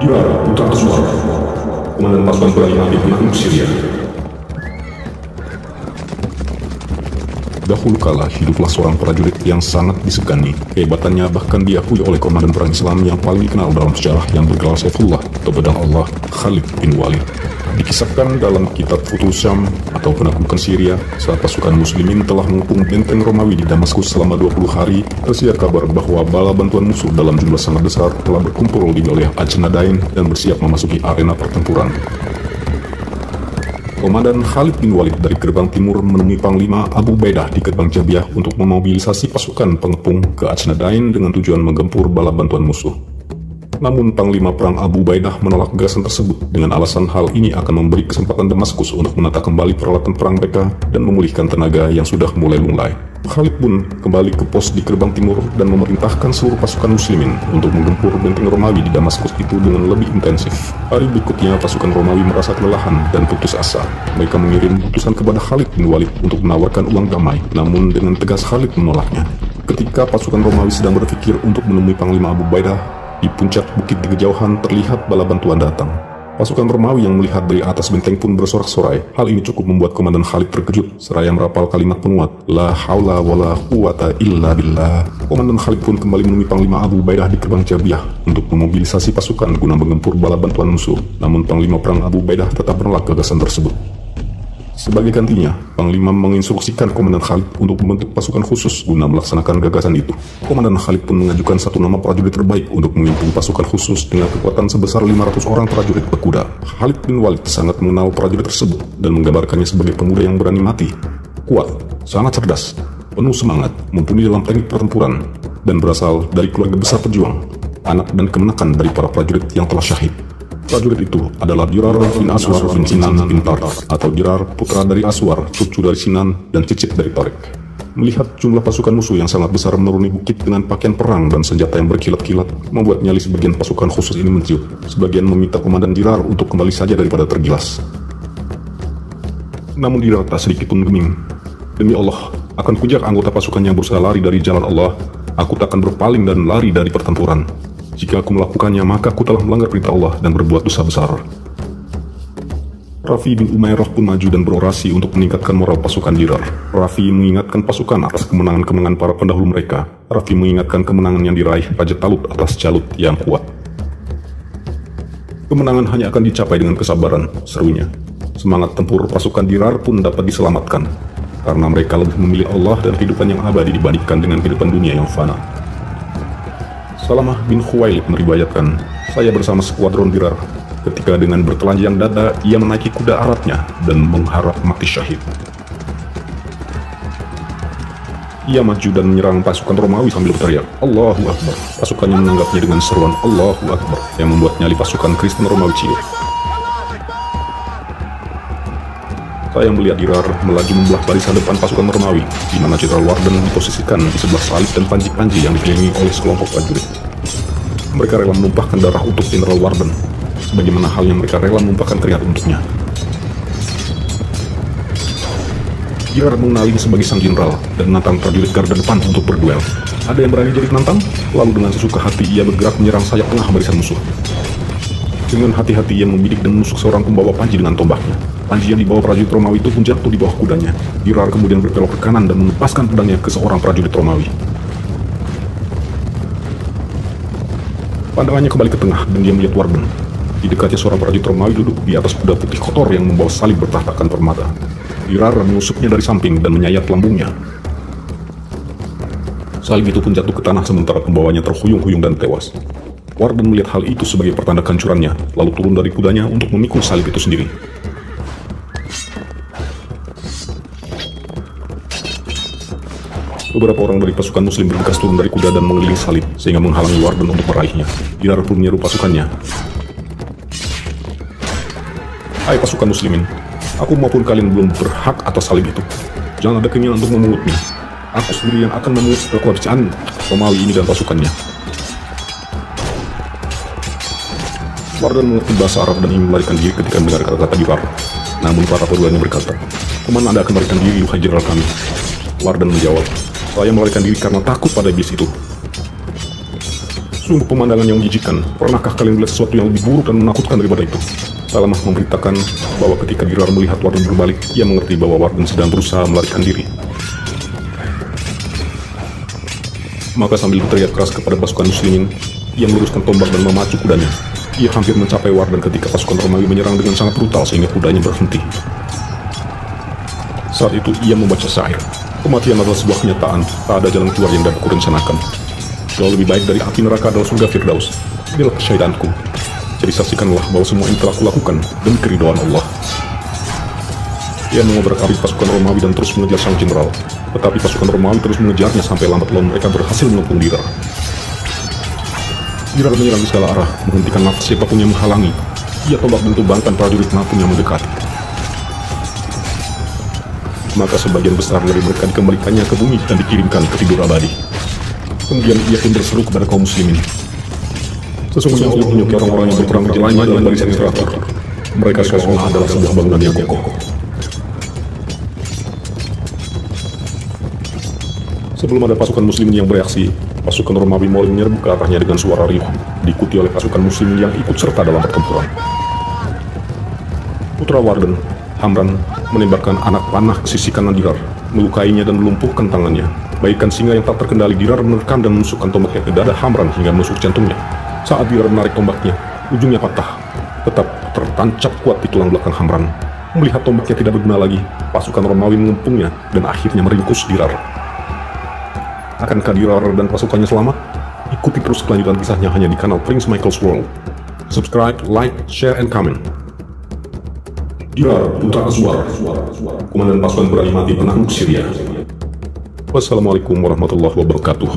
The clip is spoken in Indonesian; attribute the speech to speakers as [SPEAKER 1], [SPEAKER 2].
[SPEAKER 1] Dirar Putra Suara, Komandan Pasukan Berlima di Penaklukan Syria. Dahulu kala hiduplah seorang prajurit yang sangat disegani. Kehebatannya bahkan diakui oleh komandan perang Islam yang paling dikenal dalam sejarah yang bergelar Saifullah atau pedang Allah, Khalid bin Walid. Dikisahkan dalam kitab Futuh Syam atau Penaklukan Syria, saat pasukan muslimin telah mengepung benteng Romawi di Damaskus selama 20 hari, tersiar kabar bahwa bala bantuan musuh dalam jumlah sangat besar telah berkumpul di wilayah Ajnadain dan bersiap memasuki arena pertempuran. Komandan Khalid bin Walid dari gerbang timur menemui Panglima Abu Ubaidah di gerbang Jabiah untuk memobilisasi pasukan pengepung ke Ajnadain dengan tujuan menggempur bala bantuan musuh. Namun Panglima Perang Abu Ubaidah menolak gagasan tersebut dengan alasan hal ini akan memberi kesempatan Damaskus untuk menata kembali peralatan perang mereka dan memulihkan tenaga yang sudah mulai lunglai. Khalid pun kembali ke pos di gerbang timur dan memerintahkan seluruh pasukan muslimin untuk menggempur benteng Romawi di Damaskus itu dengan lebih intensif. Hari berikutnya pasukan Romawi merasa kelelahan dan putus asa. Mereka mengirim utusan kepada Khalid bin Walid untuk menawarkan uang damai, namun dengan tegas Khalid menolaknya. Ketika pasukan Romawi sedang berpikir untuk menemui Panglima Abu Ubaidah, di puncak bukit di kejauhan terlihat bala bantuan datang. Pasukan Romawi yang melihat dari atas benteng pun bersorak-sorai. Hal ini cukup membuat Komandan Khalid terkejut, seraya merapal kalimat penguat, La haula wala quwata illa billah. Komandan Khalid pun kembali menemui Panglima Abu Ubaidah di gerbang Jabiah untuk memobilisasi pasukan guna menggempur bala bantuan musuh. Namun Panglima Perang Abu Ubaidah tetap menolak gagasan tersebut. Sebagai gantinya, Panglima menginstruksikan Komandan Khalid untuk membentuk pasukan khusus guna melaksanakan gagasan itu. Komandan Khalid pun mengajukan satu nama prajurit terbaik untuk memimpin pasukan khusus dengan kekuatan sebesar 500 orang prajurit berkuda. Khalid bin Walid sangat mengenal prajurit tersebut dan menggambarkannya sebagai pemuda yang berani mati, kuat, sangat cerdas, penuh semangat, mumpuni dalam teknik pertempuran, dan berasal dari keluarga besar pejuang, anak dan kemenakan dari para prajurit yang telah syahid. Prajurit itu adalah Dirar bin Aswar bin Sinan bin Tarik, atau Dirar putra dari Aswar, cucu dari Sinan, dan cicit dari Tarik. Melihat jumlah pasukan musuh yang sangat besar menuruni bukit dengan pakaian perang dan senjata yang berkilat-kilat, membuat nyali sebagian pasukan khusus ini menciut. Sebagian meminta Komandan Dirar untuk kembali saja daripada tergilas. Namun Dirar tak sedikit pun geming. Demi Allah, akan kujar anggota pasukan yang berusaha lari dari jalan Allah. Aku tak akan berpaling dan lari dari pertempuran. Jika aku melakukannya, maka aku telah melanggar perintah Allah dan berbuat dosa besar. Rafi bin Umairah pun maju dan berorasi untuk meningkatkan moral pasukan Dirar. Rafi mengingatkan pasukan atas kemenangan-kemenangan para pendahulu mereka. Rafi mengingatkan kemenangan yang diraih Raja Talut atas Jalut yang kuat. Kemenangan hanya akan dicapai dengan kesabaran, serunya. Semangat tempur pasukan Dirar pun dapat diselamatkan, karena mereka lebih memilih Allah dan kehidupan yang abadi dibandingkan dengan kehidupan dunia yang fana. Salamah bin Khuwailid meriwayatkan, saya bersama skuadron Dirar. Ketika dengan bertelanjang dada, ia menaiki kuda Arabnya dan mengharap mati syahid. Ia maju dan menyerang pasukan Romawi sambil berteriak, Allahu Akbar. Pasukannya menanggapnya dengan seruan Allahu Akbar yang membuat nyali pasukan Kristen Romawi ciut. Saya melihat Dirar melaju membelah barisan depan pasukan Romawi, di mana Jenderal Warden diposisikan di sebelah salib dan panji-panji yang dikelilingi oleh sekelompok prajurit. Mereka rela menumpahkan darah untuk Jenderal Warden, sebagaimana halnya mereka rela menumpahkan keringat untuknya. Dirar mengenalinya sebagai sang jenderal dan menantang prajurit garda depan untuk berduel. Ada yang berani jadi penantang? Lalu dengan sesuka hati ia bergerak menyerang sayap tengah barisan musuh. Dengan hati-hati ia membidik dan menusuk seorang pembawa panji dengan tombaknya. Panji yang dibawa prajurit Romawi itu pun jatuh di bawah kudanya. Dirar kemudian berbelok ke kanan dan melepaskan pedangnya ke seorang prajurit Romawi. Pandangannya kembali ke tengah dan dia melihat Warden. Di dekatnya seorang prajurit Romawi duduk di atas kuda putih kotor yang membawa salib bertahtakan permata. Dirar menusuknya dari samping dan menyayat lambungnya. Salib itu pun jatuh ke tanah sementara pembawanya terhuyung-huyung dan tewas. Warden melihat hal itu sebagai pertanda kehancurannya, lalu turun dari kudanya untuk memikul salib itu sendiri. Beberapa orang dari pasukan muslim bergegas turun dari kuda dan mengelilingi salib, sehingga menghalangi Warden untuk meraihnya. Dirar pun menyeru pasukannya. Hai pasukan muslimin, aku maupun kalian belum berhak atas salib itu. Jangan ada keinginan untuk memungutnya. Aku sendiri yang akan memungut kekerjaan Romawi ini dan pasukannya. Warden mengerti bahasa Arab dan ingin melarikan diri ketika mendengar kata-kata Dirar. Namun para keduanya berkata, kemana Anda akan melarikan diri, wahai jenderal kami? Warden menjawab, saya melarikan diri karena takut pada iblis itu. Sungguh pemandangan yang menjijikan. Pernahkah kalian melihat sesuatu yang lebih buruk dan menakutkan daripada itu? Salamah memberitakan bahwa ketika Dirar melihat Warden berbalik, ia mengerti bahwa Warden sedang berusaha melarikan diri. Maka sambil berteriak keras kepada pasukan muslimin, ia meluruskan tombak dan memacu kudanya. Ia hampir mencapai Warden ketika pasukan Romawi menyerang dengan sangat brutal sehingga kudanya berhenti. Saat itu ia membaca syair. Kematian adalah sebuah kenyataan, tak ada jalan keluar yang dapat kurencanakan. Jauh lebih baik dari api neraka adalah surga Firdaus. Inilah kesyahidanku. Jadi saksikanlah bahwa semua ini telah kulakukan demi keridhaan Allah. Ia mengobrak-abrik pasukan Romawi dan terus mengejar sang jenderal. Tetapi pasukan Romawi terus mengejarnya sampai lambat laun mereka berhasil melumpuhkan Dirar. Dirar menyerang di segala arah, menghentikan nafas siapapun yang menghalangi. Ia tombak dan tumbangkan prajurit manapun yang mendekati. Maka sebagian besar dari mereka dikembalikannya ke bumi dan dikirimkan ke tidur abadi. Kemudian ia pun berseru kepada kaum muslimin. Sesungguhnya Allah menyukai orang-orang yang berperang jalannya dalam barisan yang teratur. Mereka seolah-olah adalah sebuah bangunan yang kokoh. Sebelum ada pasukan muslimin yang bereaksi, pasukan Romawi mulai menyerbu ke arahnya dengan suara riuh, diikuti oleh pasukan muslimin yang ikut serta dalam pertempuran. Putra Warden, Hamran, menembakkan anak panah ke sisi kanan Dirar, melukainya dan melumpuhkan tangannya. Bagaikan singa yang tak terkendali, Dirar menerkam dan menusukkan tombaknya ke dada Hamran hingga menusuk jantungnya. Saat Dirar menarik tombaknya, ujungnya patah, tetap tertancap kuat di tulang belakang Hamran. Melihat tombaknya tidak berguna lagi, pasukan Romawi mengepungnya dan akhirnya meringkus Dirar. Akankah Dirar dan pasukannya selamat? Ikuti terus kelanjutan kisahnya hanya di kanal Prince Michael's World. Subscribe, like, share, and comment. Dirar, putra Azwar, komandan pasukan berani mati penakluk Syria. Wassalamualaikum warahmatullahi wabarakatuh.